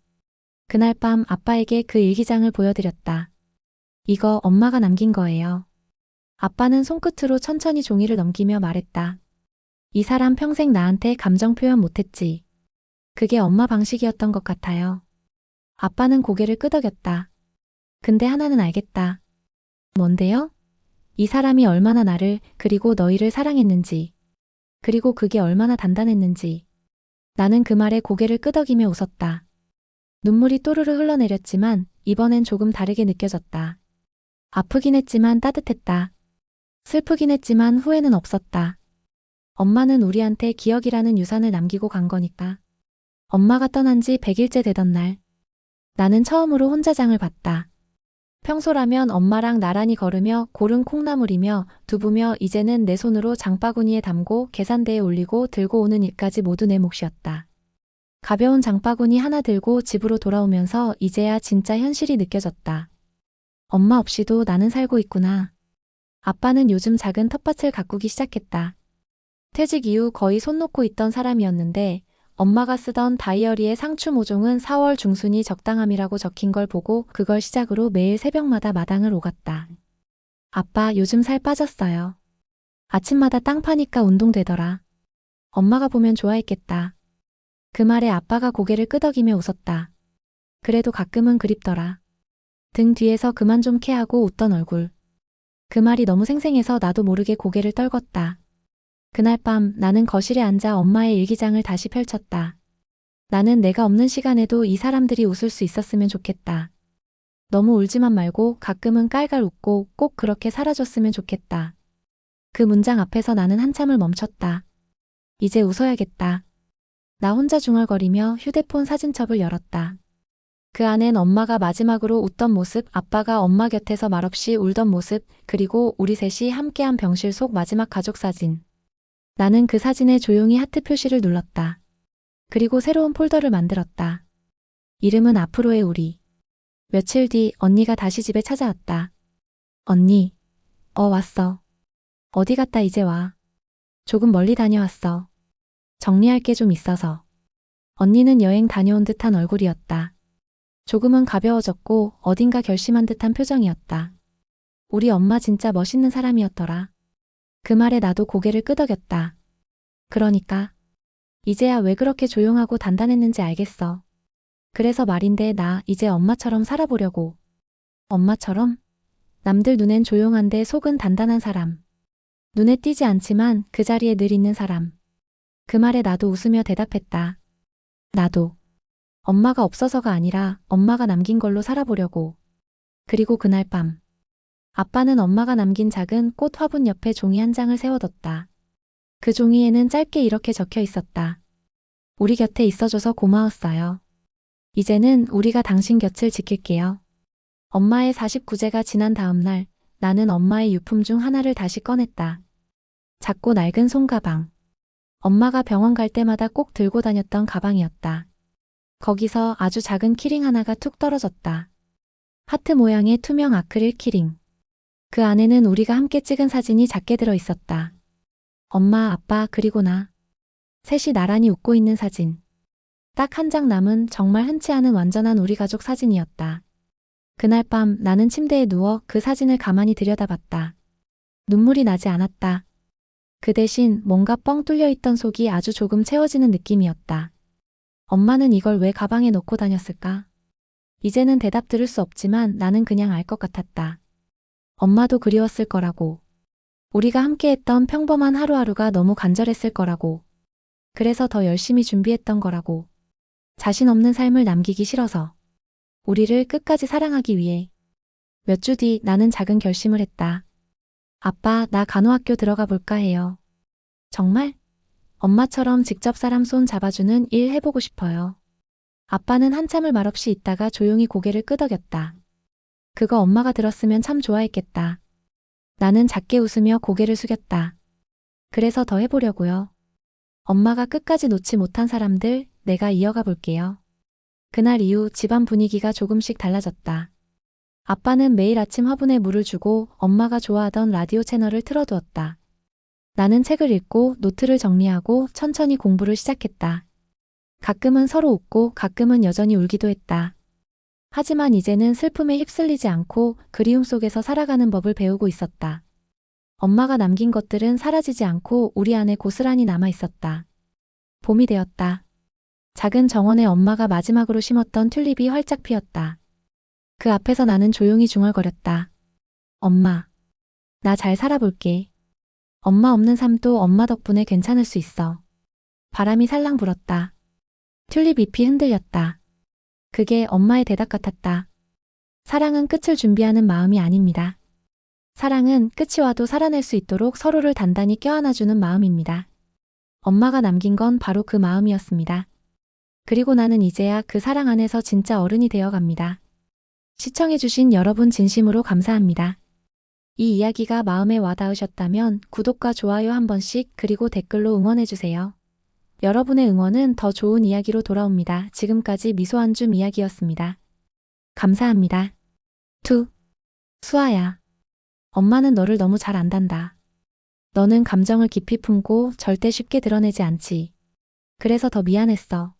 그날 밤 아빠에게 그 일기장을 보여드렸다. 이거 엄마가 남긴 거예요. 아빠는 손끝으로 천천히 종이를 넘기며 말했다. 이 사람 평생 나한테 감정 표현 못했지. 그게 엄마 방식이었던 것 같아요. 아빠는 고개를 끄덕였다. 근데 하나는 알겠다. 뭔데요? 이 사람이 얼마나 나를 그리고 너희를 사랑했는지. 그리고 그게 얼마나 단단했는지. 나는 그 말에 고개를 끄덕이며 웃었다. 눈물이 또르르 흘러내렸지만 이번엔 조금 다르게 느껴졌다. 아프긴 했지만 따뜻했다. 슬프긴 했지만 후회는 없었다. 엄마는 우리한테 기억이라는 유산을 남기고 간 거니까. 엄마가 떠난 지 100일째 되던 날. 나는 처음으로 혼자 장을 봤다. 평소라면 엄마랑 나란히 걸으며 고른 콩나물이며 두부며 이제는 내 손으로 장바구니에 담고 계산대에 올리고 들고 오는 일까지 모두 내 몫이었다. 가벼운 장바구니 하나 들고 집으로 돌아오면서 이제야 진짜 현실이 느껴졌다. 엄마 없이도 나는 살고 있구나. 아빠는 요즘 작은 텃밭을 가꾸기 시작했다. 퇴직 이후 거의 손 놓고 있던 사람이었는데 엄마가 쓰던 다이어리의 상추 모종은 4월 중순이 적당함이라고 적힌 걸 보고 그걸 시작으로 매일 새벽마다 마당을 오갔다. 아빠 요즘 살 빠졌어요. 아침마다 땅 파니까 운동되더라. 엄마가 보면 좋아했겠다. 그 말에 아빠가 고개를 끄덕이며 웃었다. 그래도 가끔은 그립더라. 등 뒤에서 그만 좀 캐하고 웃던 얼굴. 그 말이 너무 생생해서 나도 모르게 고개를 떨궜다. 그날 밤 나는 거실에 앉아 엄마의 일기장을 다시 펼쳤다. 나는 내가 없는 시간에도 이 사람들이 웃을 수 있었으면 좋겠다. 너무 울지만 말고 가끔은 깔깔 웃고 꼭 그렇게 사라졌으면 좋겠다. 그 문장 앞에서 나는 한참을 멈췄다. 이제 웃어야겠다. 나 혼자 중얼거리며 휴대폰 사진첩을 열었다. 그 안엔 엄마가 마지막으로 웃던 모습, 아빠가 엄마 곁에서 말없이 울던 모습, 그리고 우리 셋이 함께한 병실 속 마지막 가족 사진. 나는 그 사진에 조용히 하트 표시를 눌렀다. 그리고 새로운 폴더를 만들었다. 이름은 앞으로의 우리. 며칠 뒤 언니가 다시 집에 찾아왔다. 언니. 왔어. 어디 갔다 이제 와. 조금 멀리 다녀왔어. 정리할 게 좀 있어서. 언니는 여행 다녀온 듯한 얼굴이었다. 조금은 가벼워졌고 어딘가 결심한 듯한 표정이었다. 우리 엄마 진짜 멋있는 사람이었더라. 그 말에 나도 고개를 끄덕였다. 그러니까. 이제야 왜 그렇게 조용하고 단단했는지 알겠어. 그래서 말인데 나 이제 엄마처럼 살아보려고. 엄마처럼? 남들 눈엔 조용한데 속은 단단한 사람. 눈에 띄지 않지만 그 자리에 늘 있는 사람. 그 말에 나도 웃으며 대답했다. 나도. 엄마가 없어서가 아니라 엄마가 남긴 걸로 살아보려고. 그리고 그날 밤. 아빠는 엄마가 남긴 작은 꽃 화분 옆에 종이 한 장을 세워뒀다. 그 종이에는 짧게 이렇게 적혀 있었다. 우리 곁에 있어줘서 고마웠어요. 이제는 우리가 당신 곁을 지킬게요. 엄마의 49제가 지난 다음 날 나는 엄마의 유품 중 하나를 다시 꺼냈다. 작고 낡은 손가방. 엄마가 병원 갈 때마다 꼭 들고 다녔던 가방이었다. 거기서 아주 작은 키링 하나가 툭 떨어졌다. 하트 모양의 투명 아크릴 키링. 그 안에는 우리가 함께 찍은 사진이 작게 들어 있었다. 엄마, 아빠, 그리고 나. 셋이 나란히 웃고 있는 사진. 딱 한 장 남은 정말 흔치 않은 완전한 우리 가족 사진이었다. 그날 밤 나는 침대에 누워 그 사진을 가만히 들여다봤다. 눈물이 나지 않았다. 그 대신 뭔가 뻥 뚫려 있던 속이 아주 조금 채워지는 느낌이었다. 엄마는 이걸 왜 가방에 넣고 다녔을까? 이제는 대답 들을 수 없지만 나는 그냥 알 것 같았다. 엄마도 그리웠을 거라고. 우리가 함께했던 평범한 하루하루가 너무 간절했을 거라고. 그래서 더 열심히 준비했던 거라고. 자신 없는 삶을 남기기 싫어서. 우리를 끝까지 사랑하기 위해. 몇 주 뒤 나는 작은 결심을 했다. 아빠, 나 간호학교 들어가 볼까 해요. 정말? 엄마처럼 직접 사람 손 잡아주는 일 해보고 싶어요. 아빠는 한참을 말없이 있다가 조용히 고개를 끄덕였다. 그거 엄마가 들었으면 참 좋아했겠다. 나는 작게 웃으며 고개를 숙였다. 그래서 더 해보려고요. 엄마가 끝까지 놓지 못한 사람들 내가 이어가 볼게요. 그날 이후 집안 분위기가 조금씩 달라졌다. 아빠는 매일 아침 화분에 물을 주고 엄마가 좋아하던 라디오 채널을 틀어두었다. 나는 책을 읽고 노트를 정리하고 천천히 공부를 시작했다. 가끔은 서로 웃고 가끔은 여전히 울기도 했다. 하지만 이제는 슬픔에 휩쓸리지 않고 그리움 속에서 살아가는 법을 배우고 있었다. 엄마가 남긴 것들은 사라지지 않고 우리 안에 고스란히 남아 있었다. 봄이 되었다. 작은 정원에 엄마가 마지막으로 심었던 튤립이 활짝 피었다. 그 앞에서 나는 조용히 중얼거렸다. 엄마, 나 잘 살아볼게. 엄마 없는 삶도 엄마 덕분에 괜찮을 수 있어. 바람이 살랑 불었다. 튤립 잎이 흔들렸다. 그게 엄마의 대답 같았다. 사랑은 끝을 준비하는 마음이 아닙니다. 사랑은 끝이 와도 살아낼 수 있도록 서로를 단단히 껴안아주는 마음입니다. 엄마가 남긴 건 바로 그 마음이었습니다. 그리고 나는 이제야 그 사랑 안에서 진짜 어른이 되어갑니다. 시청해주신 여러분 진심으로 감사합니다. 이 이야기가 마음에 와닿으셨다면 구독과 좋아요 한 번씩 그리고 댓글로 응원해주세요. 여러분의 응원은 더 좋은 이야기로 돌아옵니다. 지금까지 미소한줌 이야기였습니다. 감사합니다. 수아야. 엄마는 너를 너무 잘 안단다. 너는 감정을 깊이 품고 절대 쉽게 드러내지 않지. 그래서 더 미안했어.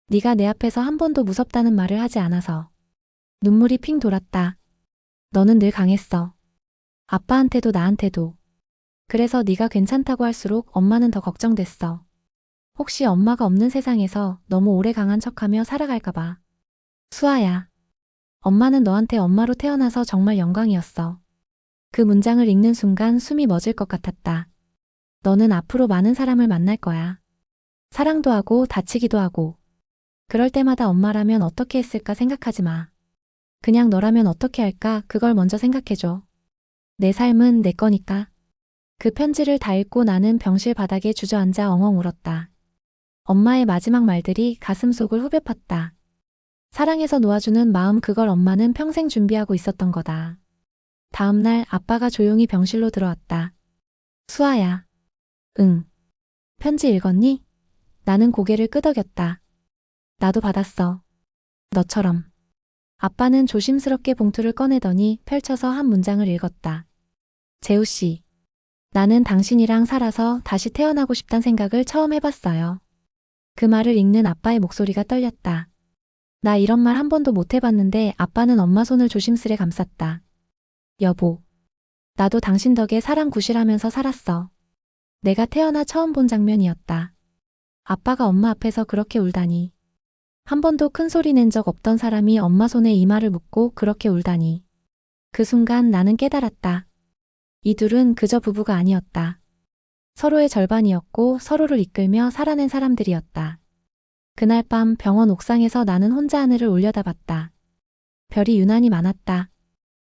네가 내 앞에서 한 번도 무섭다는 말을 하지 않아서. 눈물이 핑 돌았다. 너는 늘 강했어. 아빠한테도 나한테도. 그래서 네가 괜찮다고 할수록 엄마는 더 걱정됐어. 혹시 엄마가 없는 세상에서 너무 오래 강한 척하며 살아갈까봐. 수아야. 엄마는 너한테 엄마로 태어나서 정말 영광이었어. 그 문장을 읽는 순간 숨이 멎을 것 같았다. 너는 앞으로 많은 사람을 만날 거야. 사랑도 하고 다치기도 하고. 그럴 때마다 엄마라면 어떻게 했을까 생각하지 마. 그냥 너라면 어떻게 할까 그걸 먼저 생각해줘. 내 삶은 내 거니까. 그 편지를 다 읽고 나는 병실 바닥에 주저앉아 엉엉 울었다. 엄마의 마지막 말들이 가슴속을 후벼 팠다. 사랑해서 놓아주는 마음 그걸 엄마는 평생 준비하고 있었던 거다. 다음 날 아빠가 조용히 병실로 들어왔다. 수아야. 응. 편지 읽었니? 나는 고개를 끄덕였다. 나도 받았어. 너처럼. 아빠는 조심스럽게 봉투를 꺼내더니 펼쳐서 한 문장을 읽었다. 재우 씨. 나는 당신이랑 살아서 다시 태어나고 싶단 생각을 처음 해봤어요. 그 말을 읽는 아빠의 목소리가 떨렸다. 나 이런 말 한 번도 못 해봤는데 아빠는 엄마 손을 조심스레 감쌌다. 여보. 나도 당신 덕에 사람 구실하면서 살았어. 내가 태어나 처음 본 장면이었다. 아빠가 엄마 앞에서 그렇게 울다니. 한 번도 큰 소리 낸 적 없던 사람이 엄마 손에 이마를 묻고 그렇게 울다니. 그 순간 나는 깨달았다. 이 둘은 그저 부부가 아니었다. 서로의 절반이었고 서로를 이끌며 살아낸 사람들이었다. 그날 밤 병원 옥상에서 나는 혼자 하늘을 올려다봤다. 별이 유난히 많았다.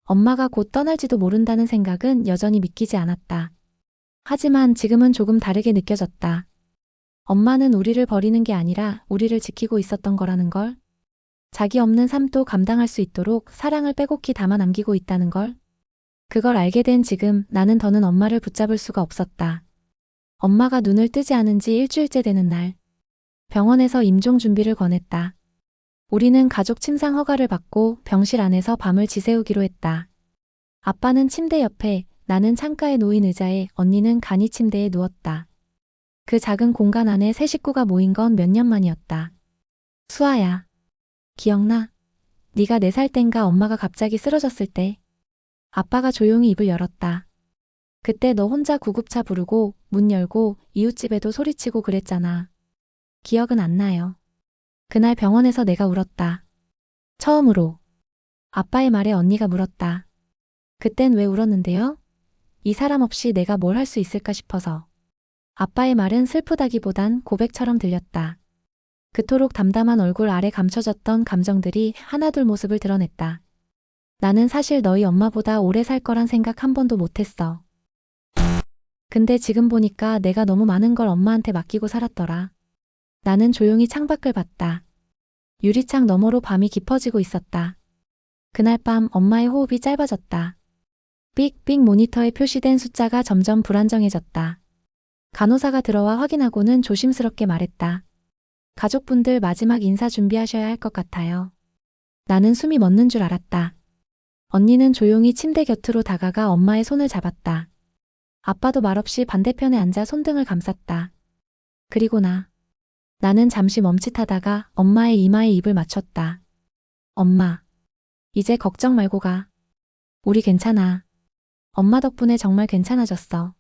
엄마가 곧 떠날지도 모른다는 생각은 여전히 믿기지 않았다. 하지만 지금은 조금 다르게 느껴졌다. 엄마는 우리를 버리는 게 아니라 우리를 지키고 있었던 거라는 걸. 자기 없는 삶도 감당할 수 있도록 사랑을 빼곡히 담아 남기고 있다는 걸. 그걸 알게 된 지금 나는 더는 엄마를 붙잡을 수가 없었다. 엄마가 눈을 뜨지 않은 지 일주일째 되는 날. 병원에서 임종 준비를 권했다. 우리는 가족 침상 허가를 받고 병실 안에서 밤을 지새우기로 했다. 아빠는 침대 옆에, 나는 창가에 놓인 의자에, 언니는 간이 침대에 누웠다. 그 작은 공간 안에 세 식구가 모인 건 몇 년 만이었다. 수아야. 기억나? 네가 4살 땐가 엄마가 갑자기 쓰러졌을 때. 아빠가 조용히 입을 열었다. 그때 너 혼자 구급차 부르고 문 열고 이웃집에도 소리치고 그랬잖아. 기억은 안 나요. 그날 병원에서 내가 울었다. 처음으로. 아빠의 말에 언니가 물었다. 그땐 왜 울었는데요? 이 사람 없이 내가 뭘 할 수 있을까 싶어서. 아빠의 말은 슬프다기보단 고백처럼 들렸다. 그토록 담담한 얼굴 아래 감춰졌던 감정들이 하나둘 모습을 드러냈다. 나는 사실 너희 엄마보다 오래 살 거란 생각 한 번도 못했어. 근데 지금 보니까 내가 너무 많은 걸 엄마한테 맡기고 살았더라. 나는 조용히 창밖을 봤다. 유리창 너머로 밤이 깊어지고 있었다. 그날 밤 엄마의 호흡이 짧아졌다. 삑삑 모니터에 표시된 숫자가 점점 불안정해졌다. 간호사가 들어와 확인하고는 조심스럽게 말했다. 가족분들 마지막 인사 준비하셔야 할 것 같아요. 나는 숨이 멎는 줄 알았다. 언니는 조용히 침대 곁으로 다가가 엄마의 손을 잡았다. 아빠도 말없이 반대편에 앉아 손등을 감쌌다. 그리고 나는 잠시 멈칫하다가 엄마의 이마에 입을 맞췄다. 엄마. 이제 걱정 말고 가. 우리 괜찮아. 엄마 덕분에 정말 괜찮아졌어.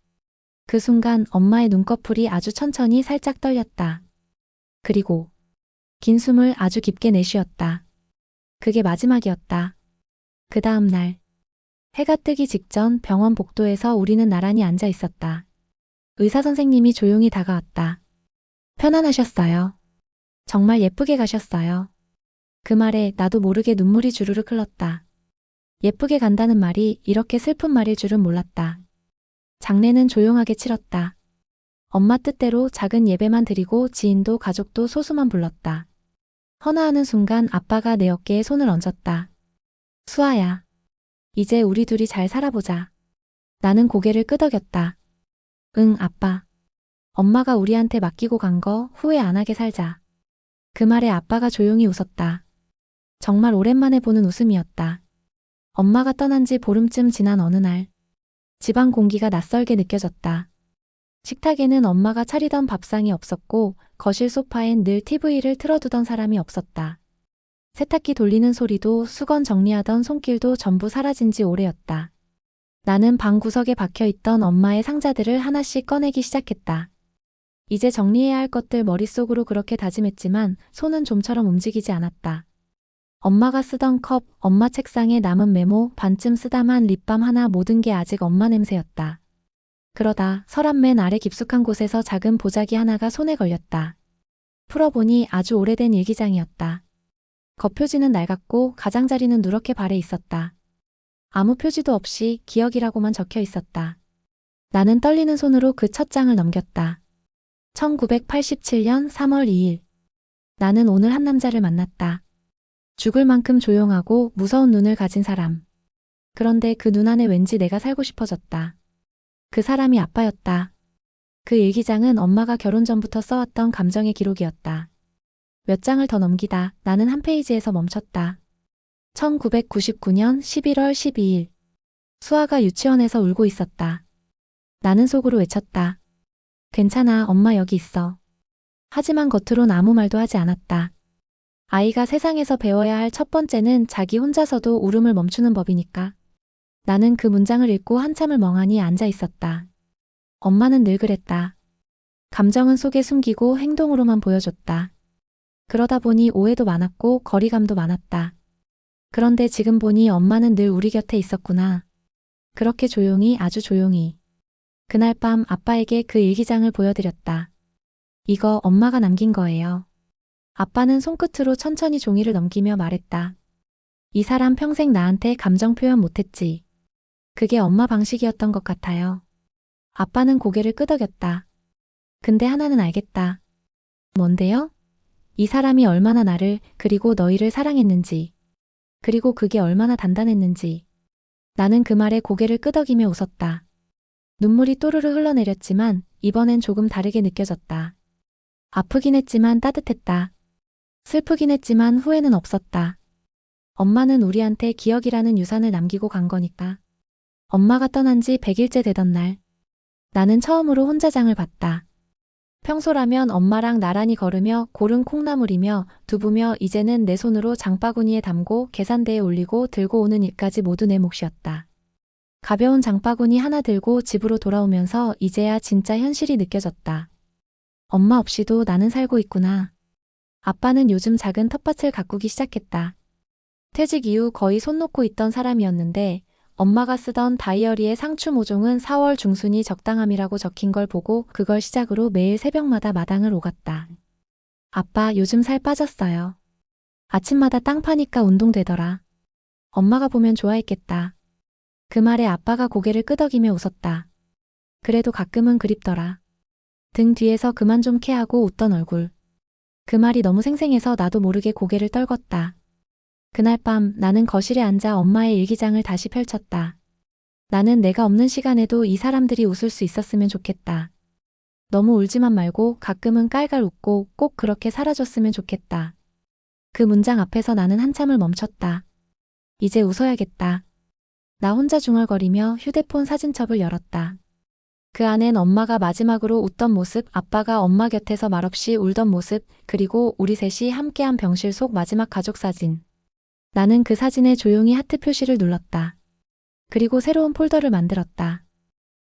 그 순간 엄마의 눈꺼풀이 아주 천천히 살짝 떨렸다. 그리고 긴 숨을 아주 깊게 내쉬었다. 그게 마지막이었다. 그 다음 날. 해가 뜨기 직전 병원 복도에서 우리는 나란히 앉아 있었다. 의사 선생님이 조용히 다가왔다. 편안하셨어요. 정말 예쁘게 가셨어요. 그 말에 나도 모르게 눈물이 주르륵 흘렀다. 예쁘게 간다는 말이 이렇게 슬픈 말일 줄은 몰랐다. 장례는 조용하게 치렀다. 엄마 뜻대로 작은 예배만 드리고 지인도 가족도 소수만 불렀다. 헌화하는 순간 아빠가 내 어깨에 손을 얹었다. 수아야. 이제 우리 둘이 잘 살아보자. 나는 고개를 끄덕였다. 응, 아빠. 엄마가 우리한테 맡기고 간 거 후회 안 하게 살자. 그 말에 아빠가 조용히 웃었다. 정말 오랜만에 보는 웃음이었다. 엄마가 떠난 지 보름쯤 지난 어느 날. 집안 공기가 낯설게 느껴졌다. 식탁에는 엄마가 차리던 밥상이 없었고 거실 소파엔 늘 TV를 틀어두던 사람이 없었다. 세탁기 돌리는 소리도 수건 정리하던 손길도 전부 사라진 지 오래였다. 나는 방 구석에 박혀있던 엄마의 상자들을 하나씩 꺼내기 시작했다. 이제 정리해야 할 것들 머릿속으로 그렇게 다짐했지만 손은 좀처럼 움직이지 않았다. 엄마가 쓰던 컵, 엄마 책상에 남은 메모, 반쯤 쓰다만 립밤 하나 모든 게 아직 엄마 냄새였다. 그러다 서랍 맨 아래 깊숙한 곳에서 작은 보자기 하나가 손에 걸렸다. 풀어보니 아주 오래된 일기장이었다. 겉표지는 낡았고 가장자리는 누렇게 발해 있었다. 아무 표지도 없이 기억이라고만 적혀 있었다. 나는 떨리는 손으로 그 첫 장을 넘겼다. 1987년 3월 2일. 나는 오늘 한 남자를 만났다. 죽을 만큼 조용하고 무서운 눈을 가진 사람. 그런데 그 눈 안에 왠지 내가 살고 싶어졌다. 그 사람이 아빠였다. 그 일기장은 엄마가 결혼 전부터 써왔던 감정의 기록이었다. 몇 장을 더 넘기다 나는 한 페이지에서 멈췄다. 1999년 11월 12일. 수아가 유치원에서 울고 있었다. 나는 속으로 외쳤다. 괜찮아, 엄마 여기 있어. 하지만 겉으론 아무 말도 하지 않았다. 아이가 세상에서 배워야 할 첫 번째는 자기 혼자서도 울음을 멈추는 법이니까. 나는 그 문장을 읽고 한참을 멍하니 앉아 있었다. 엄마는 늘 그랬다. 감정은 속에 숨기고 행동으로만 보여줬다. 그러다 보니 오해도 많았고 거리감도 많았다. 그런데 지금 보니 엄마는 늘 우리 곁에 있었구나. 그렇게 조용히, 아주 조용히. 그날 밤 아빠에게 그 일기장을 보여드렸다. 이거 엄마가 남긴 거예요. 아빠는 손끝으로 천천히 종이를 넘기며 말했다. 이 사람 평생 나한테 감정 표현 못했지. 그게 엄마 방식이었던 것 같아요. 아빠는 고개를 끄덕였다. 근데 하나는 알겠다. 뭔데요? 이 사람이 얼마나 나를, 그리고 너희를 사랑했는지. 그리고 그게 얼마나 단단했는지. 나는 그 말에 고개를 끄덕이며 웃었다. 눈물이 또르르 흘러내렸지만 이번엔 조금 다르게 느껴졌다. 아프긴 했지만 따뜻했다. 슬프긴 했지만 후회는 없었다. 엄마는 우리한테 기억이라는 유산을 남기고 간 거니까. 엄마가 떠난 지 100일째 되던 날. 나는 처음으로 혼자 장을 봤다. 평소라면 엄마랑 나란히 걸으며 고른 콩나물이며 두부며 이제는 내 손으로 장바구니에 담고 계산대에 올리고 들고 오는 일까지 모두 내 몫이었다. 가벼운 장바구니 하나 들고 집으로 돌아오면서 이제야 진짜 현실이 느껴졌다. 엄마 없이도 나는 살고 있구나. 아빠는 요즘 작은 텃밭을 가꾸기 시작했다. 퇴직 이후 거의 손 놓고 있던 사람이었는데 엄마가 쓰던 다이어리의 상추 모종은 4월 중순이 적당함이라고 적힌 걸 보고 그걸 시작으로 매일 새벽마다 마당을 오갔다. 아빠 요즘 살 빠졌어요. 아침마다 땅 파니까 운동되더라. 엄마가 보면 좋아했겠다. 그 말에 아빠가 고개를 끄덕이며 웃었다. 그래도 가끔은 그립더라. 등 뒤에서 그만 좀 캐하고 웃던 얼굴. 그 말이 너무 생생해서 나도 모르게 고개를 떨궜다. 그날 밤 나는 거실에 앉아 엄마의 일기장을 다시 펼쳤다. 나는 내가 없는 시간에도 이 사람들이 웃을 수 있었으면 좋겠다. 너무 울지만 말고 가끔은 깔깔 웃고 꼭 그렇게 살아줬으면 좋겠다. 그 문장 앞에서 나는 한참을 멈췄다. 이제 웃어야겠다. 나 혼자 중얼거리며 휴대폰 사진첩을 열었다. 그 안엔 엄마가 마지막으로 웃던 모습, 아빠가 엄마 곁에서 말없이 울던 모습, 그리고 우리 셋이 함께한 병실 속 마지막 가족 사진. 나는 그 사진에 조용히 하트 표시를 눌렀다. 그리고 새로운 폴더를 만들었다.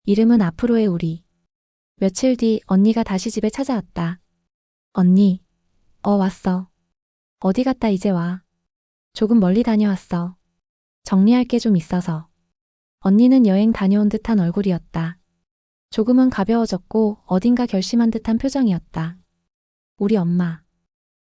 이름은 앞으로의 우리. 며칠 뒤 언니가 다시 집에 찾아왔다. 언니. 왔어. 어디 갔다 이제 와. 조금 멀리 다녀왔어. 정리할 게 좀 있어서. 언니는 여행 다녀온 듯한 얼굴이었다. 조금은 가벼워졌고 어딘가 결심한 듯한 표정이었다. 우리 엄마.